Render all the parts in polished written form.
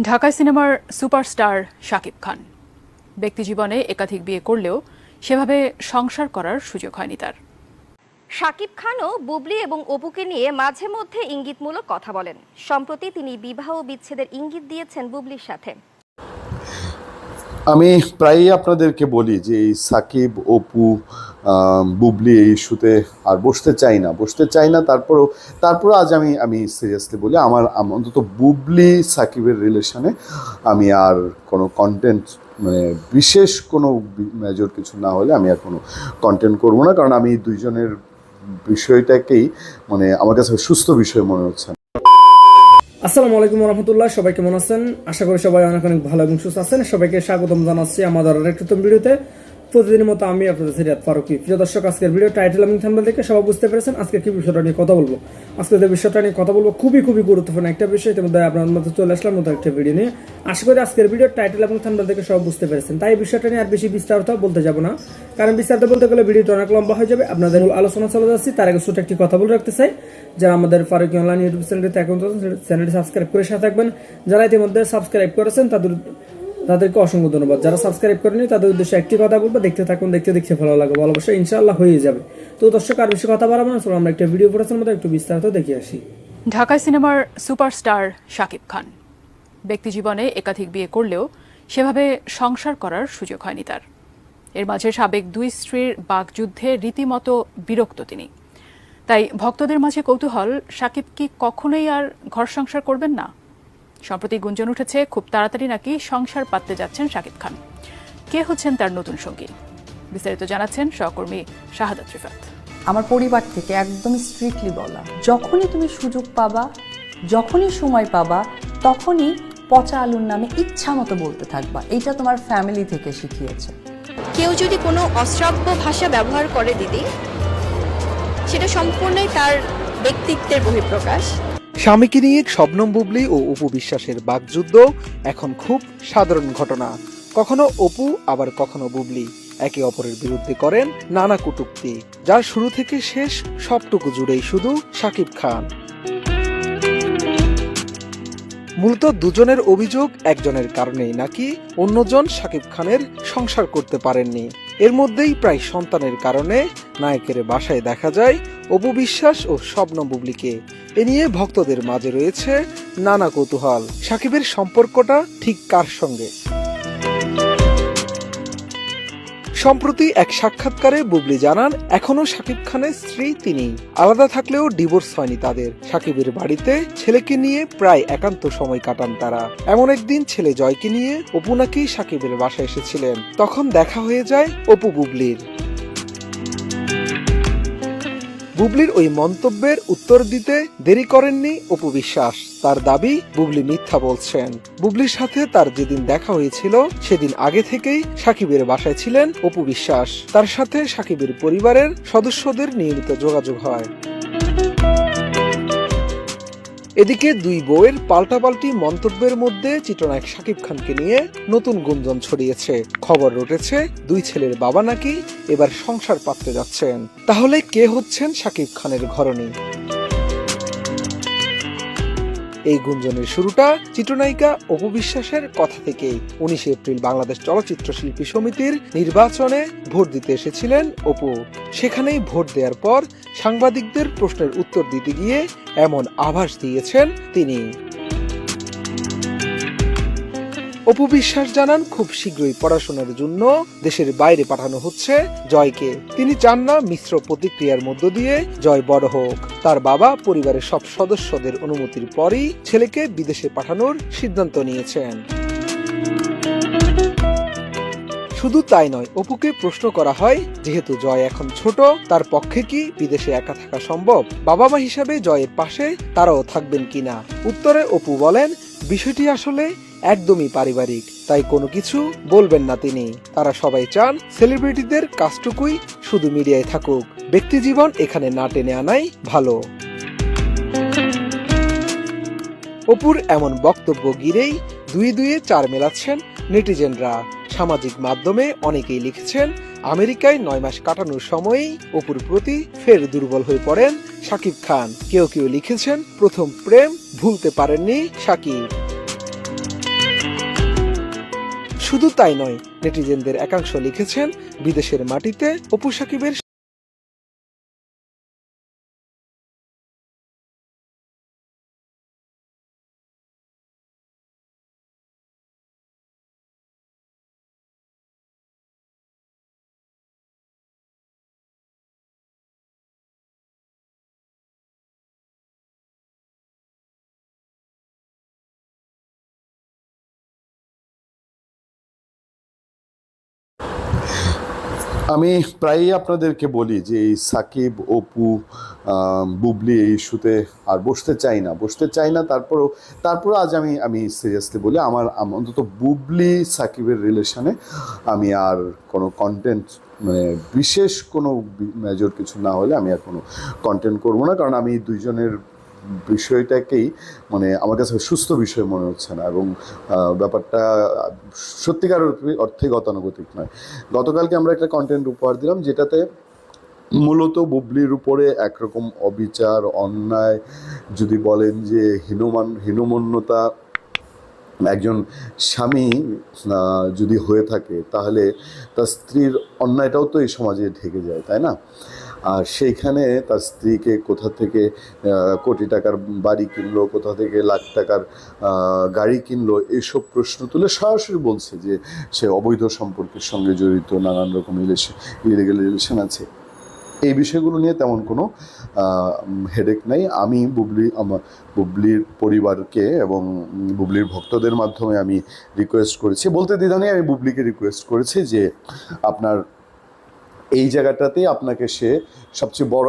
ঢাকা সিনেমার সুপারস্টার শাকিব খান ব্যক্তিজীবনে একাধিক বিয়ে করলেও সেভাবে সংসার করার সুযোগ হয়নি তার। শাকিব খানও বুবলি এবং অপুকে নিয়ে মাঝে মধ্যে ইঙ্গিতমূলক কথা বলেন। সম্প্রতি তিনি বিবাহ বিচ্ছেদের ইঙ্গিত দিয়েছেন বুবলির সাথে। আমি প্রায়ই আপনাদেরকে বলি যে এই সাকিব অপু বুবলি এই ইস্যুতে আর বসতে চাই না। তারপরও আজ আমি সিরিয়াসলি বলি, আমার অন্তত বুবলি সাকিবের রিলেশনে আমি আর কোনো কন্টেন্ট, মানে বিশেষ কোনো মেজর কিছু না হলে আমি আর কোনো কন্টেন্ট করবো না, কারণ আমি দুইজনের বিষয়টাকেই মানে আমার কাছে সুস্থ বিষয় মনে হচ্ছে। আসসালামু আলাইকুম রহমতুল্লাহ, সবাই কেমন আছেন? আশা করি সবাই অনেক ভালো এবং সুস্থ আছেন। সবাইকে স্বাগতম জানাচ্ছি আমাদের আরেকটি নতুন ভিডিওতে। প্রতিদিনের মতো আমি আপনাদের সিরাত ফারুকী। প্রিয় দর্শক, আজকের ভিডিও টাইটেল এবং থাম্বনেল দেখে সবাই বুঝতে পেরেছেন আজকে কি বিষয়টা নিয়ে কথা বলবো। আজকে যে বিষয়টা নিয়ে কথা বলবো খুবই গুরুত্বপূর্ণ একটা বিষয়। ইতিমধ্যে আপনাদের মধ্যে চলে আসলাম নতুন একটা ভিডিও নিয়ে। আশা করি আজকের ভিডিও টাইটেল এবং থাম্বনেল দেখে সবাই বুঝতে পেরেছেন। তাই এই বিষয়টা নিয়ে আর বেশি বিস্তারিত বলতে যাব না, কারণ বিস্তারিত বলতে গেলে ভিডিওটা অনেক লম্বা হয়ে যাবে। আপনাদের মূল আলোচনা চলে যাচ্ছি, তার আগে ছোট একটি কথা বলে রাখতে চাই। যারা আমাদের ফারুকী অনলাইন ইউটিউব চ্যানেলটিতে অ্যাকাউন্ট আছেন, চ্যানেলটি সাবস্ক্রাইব করে সাথে থাকবেন। যারা ইতিমধ্যে সাবস্ক্রাইব করেছেন তাদেরকে অসংখ্য ধন্যবাদ। যারা সাবস্ক্রাইব করেনি তাদের উদ্দেশ্যে একটি কথা বলবো, দেখতে থাকুন, দেখতে ভালো লাগবে, ভালোবাসা ইনশাআল্লাহ হয়ে যাবে। তো দর্শক, আর বেশি কথা বাড়াবো না, চলো আমরা একটা ভিডিও পড়ার মধ্যে একটু বিস্তারিত দেখে আসি। ঢাকা সিনেমার সুপারস্টার শাকিব খান ব্যক্তিজীবনে একাধিক বিয়ে করলেও সেভাবে সংসার করার সুযোগ হয়নি তার। এর মাঝে সাবেক দুই স্ত্রীর বাকযুদ্ধে রীতিমতো বিরক্ত তিনি। তাই ভক্তদের মাঝে কৌতূহল, শাকিব কি কখনোই আর ঘর সংসার করবেন না? সম্প্রতি গুঞ্জন উঠেছে খুব তাড়াতাড়ি নাকি সংসার পাততে যাচ্ছেন শাকিব খান। কে হচ্ছেন তার নতুন সঙ্গী? বিস্তারিত জানাচ্ছেন সহকর্মী শাহাদাত রিফাত। আমার পরিবার থেকে একদম স্ট্রিক্টলি বলা, যখনই তুমি সুযোগ পাবা, যখনই সময় পাবা, তখনই পচা আলুর নামে ইচ্ছা মতো বলতে থাকবা। এইটা তোমার ফ্যামিলি থেকে শিখিয়েছে। কেউ যদি কোনো অশ্রাব্য ভাষা ব্যবহার করে দিদি, সেটা সম্পূর্ণই তার ব্যক্তিত্বের বহিঃপ্রকাশ। স্বামীকে নিয়ে শবনম বুবলি ও অপু বিশ্বাসের বাকযুদ্ধ এখন খুব সাধারণ ঘটনা। কখনো অপু আবার কখনো বুবলি একে অপরের বিরুদ্ধে করেন নানা কটূক্তি, যার শুরু থেকে শেষ সবটুকু জুড়েই শুধু শাকিব খান। মূলত দুজনের অভিযোগ একজনের কারণেই নাকি অন্যজন শাকিব খানের সংসার করতে পারেননি। এর মধ্যেই প্রায় সন্তানের কারণে নায়কের বাসায় দেখা যায় অপু বিশ্বাস ও শবনম বুবলিকে। এ নিয়ে ভক্তদের মাঝে রয়েছে নানা কৌতূহল, শাকিবের সম্পর্কটা ঠিক কার সঙ্গে? সম্প্রতি এক সাক্ষাৎকারে বুবলি জানান, এখনো শাকিব খানের স্ত্রী তিনি। আলাদা থাকলেও ডিভোর্স হয়নি তাদের। শাকিবের বাড়িতে ছেলেকে নিয়ে প্রায় একান্ত সময় কাটান তারা। এমন একদিন ছেলে জয়কে নিয়ে অপু নাকি শাকিবের বাসায় এসেছিলেন। তখন দেখা হয়ে যায় অপু বুবলির। বুবলির ওই মন্তব্যের উত্তর দিতে দেরি করেননি অপু বিশ্বাস। তার দাবি, বুবলি মিথ্যা বলছেন। বুবলির সাথে তার যেদিন দেখা হয়েছিল সেদিন আগে থেকেই শাকিবের বাসায় ছিলেন অপু বিশ্বাস। তার সাথে শাকিবের পরিবারের সদস্যদের নিয়মিত যোগাযোগ হয়। এদিকে দুই বউয়ের পাল্টাপাল্টি মন্তব্যের মধ্যে চিত্রনায়ক শাকিব খানকে নিয়ে নতুন গুঞ্জন ছড়িয়েছে। খবর রটেছে দুই ছেলের বাবা নাকি এবার সংসার পাততে যাচ্ছেন। তাহলে কে হচ্ছেন শাকিব খানের ঘরণী? এই গুঞ্জনের শুরুটা চিত্রনায়িকা অপু বিশ্বাসের কথা থেকেই। 19 এপ্রিল বাংলাদেশ চলচ্চিত্র শিল্পী সমিতির নির্বাচনে ভোট দিতে এসেছিলেন অপু। সেখানেই ভোট দেওয়ার পর সাংবাদিকদের প্রশ্নের উত্তর দিতে গিয়ে এমন আভাস দিয়েছেন তিনি। অপু বিশ্বাস জানান, খুব শীঘ্রই পড়াশোনার জন্য দেশের বাইরে পাঠানো হচ্ছে জয়কে। তিনি চান না মিশ্র প্রতিক্রিয়ার মধ্য দিয়ে জয় বড় হোক। তার বাবা পরিবারের সব সদস্যদের অনুমতির পরই ছেলেকে বিদেশে পাঠানোর সিদ্ধান্ত নিয়েছেন। শুধু তাই নয়, অপুকে প্রশ্ন করা হয়, যেহেতু জয় এখন ছোট, তার পক্ষে কি বিদেশে একা থাকা সম্ভব? বাবা মা হিসাবে জয়ের পাশে তারাও থাকবেন কিনা? উত্তরে অপু বলেন, বিষয়টি আসলে একদমই পারিবারিক, তাই কোনো কিছু বলবেন না তিনি। তারা সবাই চান সেলিব্রিটিদের কাজটুকুই শুধু মিডিয়ায় থাকুক, ব্যক্তি জীবন এখানে না টেনে আনাই ভালো। অপুর এমন বক্তব্য ঘিরেই দুয়ে 4 মেলাচ্ছেন নেটিজেনরা। সামাজিক মাধ্যমে অনেকেই লিখেছেন, আমেরিকায় 9 মাস কাটানোর সময়ই অপুর প্রতি ফের দুর্বল হয়ে পড়েন শাকিব খান। কেউ লিখেছেন, প্রথম প্রেম ভুলতে পারেননি শাকিব। শুধু তাই নয়, নেটিজেনদের একাংশ লিখেছেন বিদেশের মাটিতে অপু সাকিবের আমি প্রায়ই আপনাদেরকে বলি যে এই সাকিব অপু বুবলি এই ইস্যুতে আর বসতে চাই না তারপরও আজ আমি সিরিয়াসলি বলি আমার অন্তত বুবলি সাকিবের রিলেশনে আমি আর কোনো কন্টেন্ট মানে বিশেষ কোনো মেজর কিছু না হলে আমি আর কোনো কন্টেন্ট করবো না, কারণ আমি দুইজনের বিষয়টাকেই মানে আমার কাছে সুস্থ বিষয় মনে হচ্ছে না, এবং ব্যাপারটা সত্যিকার অর্থে গতানুগতিক নয়। গতকালকে আমরা একটা কন্টেন্ট উপহার দিলাম যেটাতে মূলত বুবলির উপরে একরকম অবিচার, অন্যায়, যদি বলেন যে হীনমন্যতা একজন স্বামী যদি হয়ে থাকে তাহলে তার স্ত্রীর অন্যায়টাও তো এই সমাজে ঢেকে যায়, তাই না? আর সেইখানে তার স্ত্রীকে কোথা থেকে কোটি টাকার বাড়ি কিনলো, কোথা থেকে লাখ টাকার গাড়ি কিনলো, এইসব প্রশ্ন তুলে সরাসরি বলছে যে সে অবৈধ সম্পর্কের সঙ্গে জড়িত, নানান রকম ইলিগাল রিলেশন আছে। এই বিষয়গুলো নিয়ে তেমন কোনো হেডেক নাই। আমি বুবলির পরিবারকে এবং বুবলির ভক্তদের মাধ্যমে আমি রিকোয়েস্ট করেছি, বলতে দ্বিধা নেই, আমি বুবলিকে রিকোয়েস্ট করেছি যে আপনার এই জায়গাটাতেই আপনাকে সে সবচেয়ে বড়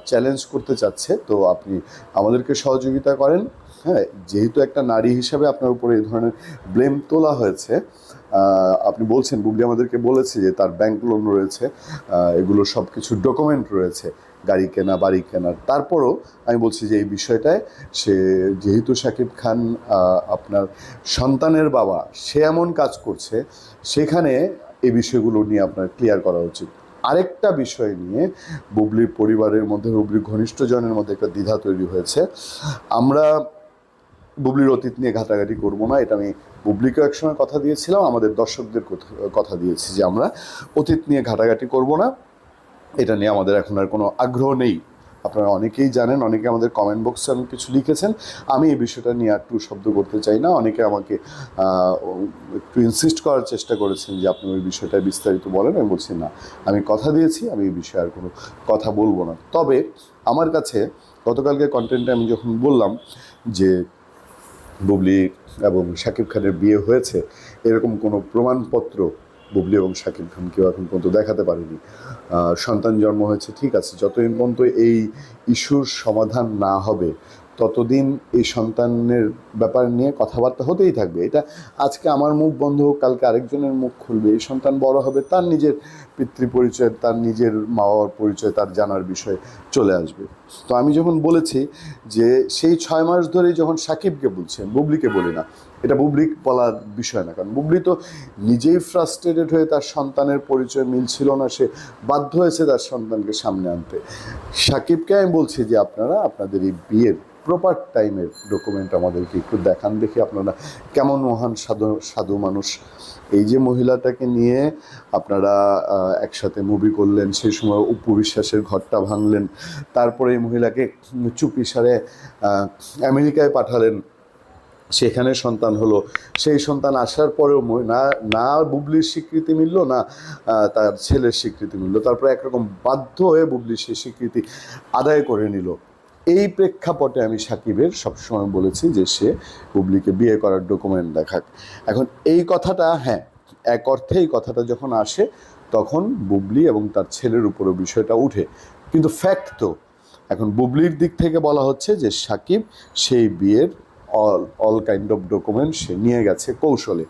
চ্যালেঞ্জ করতে চাচ্ছে, তো আপনি আমাদেরকে সহযোগিতা করেন। হ্যাঁ, যেহেতু একটা নারী হিসাবে আপনার উপরে এই ধরনের ব্লেম তোলা হয়েছে, আপনি বলছেন, বুবলি আমাদেরকে বলেছে যে তার ব্যাংক লোন রয়েছে, এগুলো সব কিছু ডকুমেন্ট রয়েছে, গাড়ি কেনা, বাড়ি কেনার। তারপরও আমি বলছি যে এই বিষয়টায় সে যেহেতু শাকিব খান আপনার সন্তানের বাবা, সে এমন কাজ করছে, সেখানে এই বিষয়গুলো নিয়ে আপনার ক্লিয়ার করা উচিত। আরেকটা বিষয় নিয়ে বুবলির পরিবারের মধ্যে, বুবলির ঘনিষ্ঠজনের মধ্যে একটা দ্বিধা তৈরি হয়েছে। আমরা বুবলির অতীত নিয়ে ঘাটাঘাটি করবো না, এটা আমি বুবলিকেও একসময় কথা দিয়েছিলাম, আমাদের দর্শকদের কথা দিয়েছি যে আমরা অতীত নিয়ে ঘাটাঘাটি করবো না, এটা নিয়ে আমাদের এখন আর কোনো আগ্রহ নেই। আপনারা অনেকেই জানেন, অনেকে আমাদের কমেন্ট বক্সে অনেক কিছু লিখেছেন, আমি এই বিষয়টা নিয়ে আর টু শব্দ করতে চাই না। অনেকে আমাকে একটু ইনসিস্ট করার চেষ্টা করেছেন যে আপনি ওই বিষয়টা বিস্তারিত বলেন, আমি বলছি না, আমি কথা দিয়েছি, আমি এই বিষয়ে আর কোনো কথা বলবো না। তবে আমার কাছে গতকালকে কন্টেন্টে আমি যখন বললাম যে বুবলি এবং শাকিব খানের বিয়ে হয়েছে, এরকম কোনো প্রমাণপত্র বুবলি এবং শাকিব খান কেউ এখন পর্যন্ত দেখাতে পারেনি। সন্তান জন্ম হয়েছে, ঠিক আছে, যতদিন পর্যন্ত এই ইস্যুর সমাধান না হবে ততদিন এই সন্তানের ব্যাপার নিয়ে কথাবার্তা হতেই থাকবে। এটা আজকে আমার মুখ বন্ধ হোক, কালকে আরেকজনের মুখ খুলবে, এই সন্তান বড় হবে, তার নিজের পিতৃ পরিচয়, তার নিজের মা বাবার পরিচয়, তার জানার বিষয় চলে আসবে। তো আমি যখন বলেছি যে সেই 6 মাস ধরে যখন শাকিবকে বলছেন, বুবলিকে বলি না, এটা বুবলি বলার বিষয় না, কারণ বুবলি তো নিজেই ফ্রাস্ট্রেটেড হয়ে তার সন্তানের পরিচয় মিলছিল না, সে বাধ্য হয়েছে তার সন্তানকে সামনে আনতে। শাকিবকে আমি বলছি যে আপনারা আপনাদের এই বিয়ের প্রপার টাইমের ডকুমেন্ট আমাদেরকে একটু দেখান, দেখি আপনারা কেমন মহান সাধু মানুষ। এই যে মহিলাটাকে নিয়ে আপনারা একসাথে মুভি করলেন, সেই সময় অপু বিশ্বাসের ঘরটা ভাঙলেন, তারপরে এই মহিলাকে চুপিসারে আমেরিকায় পাঠালেন, সেখানে সন্তান হলো, সেই সন্তান আসার পরেও না বুবলির স্বীকৃতি মিলল, না তার ছেলের স্বীকৃতি মিলল, তারপরে একরকম বাধ্য হয়ে বুবলি সেই স্বীকৃতি আদায় করে নিল। এই প্রেক্ষাপটে আমি শাকিবের সবসময় বলেছি যে সে বুবলিকে বিয়ে করার ডকুমেন্ট দেখাক। এখন এই কথাটা, হ্যাঁ, এক অর্থে এই কথাটা যখন আসে তখন বুবলি এবং তার ছেলের উপরও বিষয়টা উঠে, কিন্তু ফ্যাক্ট তো এখন বুবলির দিক থেকে বলা হচ্ছে যে শাকিব সেই বিয়ের অল কাইন্ড অফ ডকুমেন্ট সে নিয়ে গেছে কৌশলে।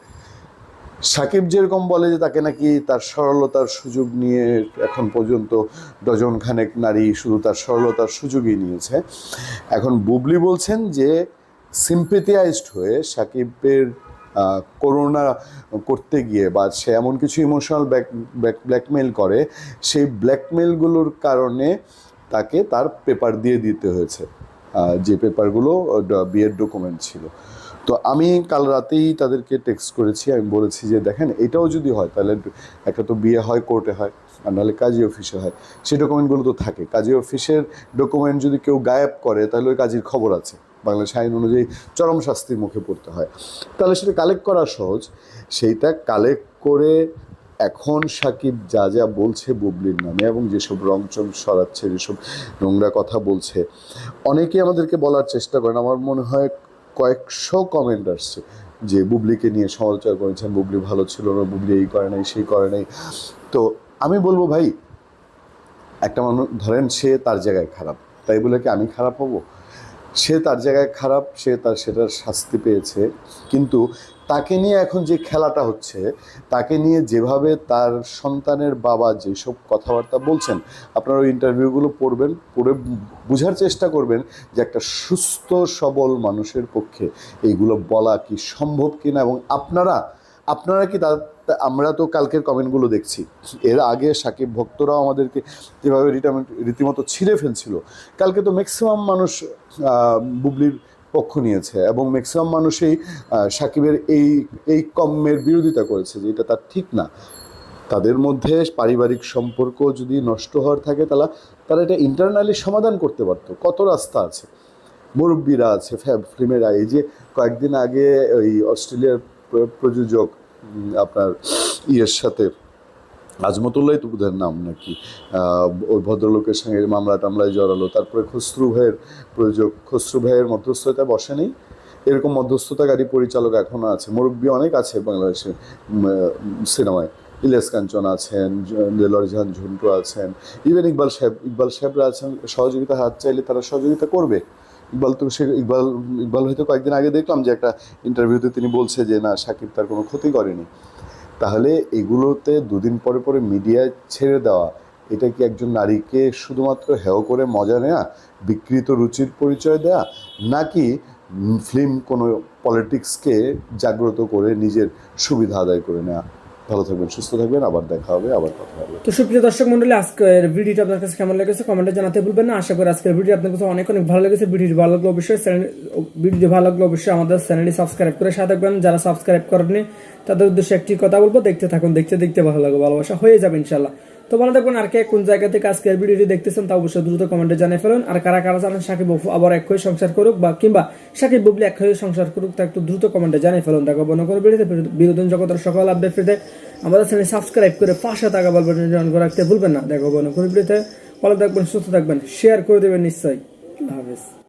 শাকিব যেরকম বলে যে তাকে নাকি তার সরলতার সুযোগ নিয়ে এখন পর্যন্ত ডজন খানেক নারী শুধু তার সরলতার সুযোগই নিয়েছে, এখন বুবলি বলছেন যে সিম্পেথিয়াইজড হয়ে শাকিবের করোনা করতে গিয়ে বা সে এমন কিছু ইমোশনাল ব্ল্যাকমেল করে, সেই ব্ল্যাকমেলগুলোর কারণে তাকে তার পেপার দিয়ে দিতে হয়েছে, যে পেপারগুলো বিয়ের ডকুমেন্ট ছিল। তো আমি কাল রাতেই তাদেরকে টেক্সট করেছি, আমি বলেছি যে দেখেন এটাও যদি হয় তাহলে একটা তো বিয়ে হয় কোর্টে হয়, আর নাহলে কাজী অফিসে হয়, সেই ডকুমেন্টগুলো তো থাকে। কাজী অফিসের ডকুমেন্ট যদি কেউ গায়েব করে তাহলে ওই কাজীর খবর আছে, বাংলাদেশ আইন অনুযায়ী চরম শাস্তির মুখে পড়তে হয়। তাহলে সেটা কালেক্ট করা সহজ, সেইটা কালেক্ট করে এখন সাকিব যা যা বলছে বুবলির নামে এবং যেসব রংচং সরাচ্ছে, যেসব নোংরা কথা বলছে, অনেকেই আমাদেরকে বলার চেষ্টা করেন। আমার মনে হয় কয়েকশো কমেন্ট আসছে যে বুবলিকে নিয়ে সমালোচনা করেছেন, বুবলি ভালো ছিল না, বুবলি এই করে নাই সেই করে নাই। তো আমি বলবো ভাই, একটা মানুষ ধরেন সে তার জায়গায় খারাপ, তাই বলে কি আমি খারাপ হব? সে তার জায়গায় খারাপ, সে তার সেটার শাস্তি পেয়েছে, কিন্তু তাকে নিয়ে এখন যে খেলাটা হচ্ছে, তাকে নিয়ে যেভাবে তার সন্তানের বাবা যেসব কথাবার্তা বলছেন, আপনারা ওই ইন্টারভিউগুলো পড়বেন, পড়ে বোঝার চেষ্টা করবেন যে একটা সুস্থ সবল মানুষের পক্ষে এইগুলো বলা কি সম্ভব কিনা। এবং আপনারা কি আমরা তো কালকের কমেন্টগুলো দেখছি, এর আগে সাকিব ভক্তরাও আমাদেরকে যেভাবে রীতিমতো ছিঁড়ে ফেলছিল, কালকে তো ম্যাক্সিমাম মানুষ বুবলির পক্ষ নিয়েছে এবং ম্যাক্সিমাম মানুষই সাকিবের এই কম্মের বিরোধিতা করেছে যে এটা তার ঠিক না। তাদের মধ্যে পারিবারিক সম্পর্ক যদি নষ্ট হওয়ার থাকে তারা এটা ইন্টারনালি সমাধান করতে পারতো। কত রাস্তা আছে, মুরব্বীরা আছে, ফিল্মেরা। এই যে কয়েকদিন আগে ওই অস্ট্রেলিয়ার প্রযোজক আপনার ইয়ের সাথে আজমতুল্লাহ তুবুদের নাম নাকি, ওই ভদ্রলোকের সঙ্গে মামলা টামলায় জড়ালো, তারপরে খসরু ভাইয়ের প্রযোজক খসরু ভাইয়ের মধ্যস্থতায় বসে নেই, এরকম মধ্যস্থতাকারী পরিচালক এখনও আছে, মুরব্বী অনেক আছে বাংলাদেশের সিনেমায়। ইলিয়াস কাঞ্চন আছেন, দেলোয়ার জাহান ঝন্টু আছেন, ইভেন ইকবাল সাহেবরা আছেন। সহযোগিতা হাত চাইলে তারা সহযোগিতা করবে। ইকবাল হয়তো কয়েকদিন আগে দেখলাম যে একটা ইন্টারভিউতে তিনি বলছে যে না, সাকিব তার কোনো ক্ষতি করেনি। তাহলে এগুলোতে দুদিন পরে পরে মিডিয়ায় ছেড়ে দেওয়া, এটা কি একজন নারীকে শুধুমাত্র হেয় করে মজা নেওয়া, বিকৃত রুচির পরিচয় দেয়া, নাকি ফিল্ম কোনো পলিটিক্সকে জাগ্রত করে নিজের সুবিধা আদায় করে নেওয়া? ভালো থাকবেন, সুস্থ থাকবেন, আবার দেখা হবে, আবার কথা হবে। তো সুপ্রিয় দর্শক মন্ডলী, আজকের ভিডিওটা আপনার কাছে কেমন লেগেছে কমেন্টে জানাতে ভুলবেন না। আশা করি আজকের ভিডিও আপনার কাছে অনেক ভালো লেগেছে। ভিডিওটি ভালো লাগলে অবশ্যই আমাদের চ্যানেলটি সাবস্ক্রাইব করে সাথে থাকবেন। যারা সাবস্ক্রাইব করেননি তাদের উদ্দেশ্যে একটি কথা বলবো, দেখতে থাকুন, দেখতে ভালো লাগবে, ভালোবাসা হয়ে যাবে ইনশাল্লাহ। তো ভালো থাকবেন। আর কে কোন জায়গা থেকে আজকের ভিডিওটি দেখতেছেন তা অবশ্যই দ্রুত কমেন্টে জানিয়ে ফেলুন। আর কারা জানেন সাকিব আবার এক হয়ে সংসার করুক বা কিংবা সাকিব বুবলি এক হয়ে সংসার করুক, তা একটু দ্রুত কমেন্টে জানিয়ে ফেলুন। দেখো কোনো ভিডিওতে বিনোদন জগতের সকল আপডেট পেতে আমাদের চ্যানেল সাবস্ক্রাইব করে পাশে থাকা বেল বাটনটি অন করে রাখতে ভুলবেন না। দেখো কোনো ভিডিওতে ভালো থাকবেন, সুস্থ থাকবেন, শেয়ার করে দেবেন নিশ্চয়ই। আল্লাহ হাফেজ।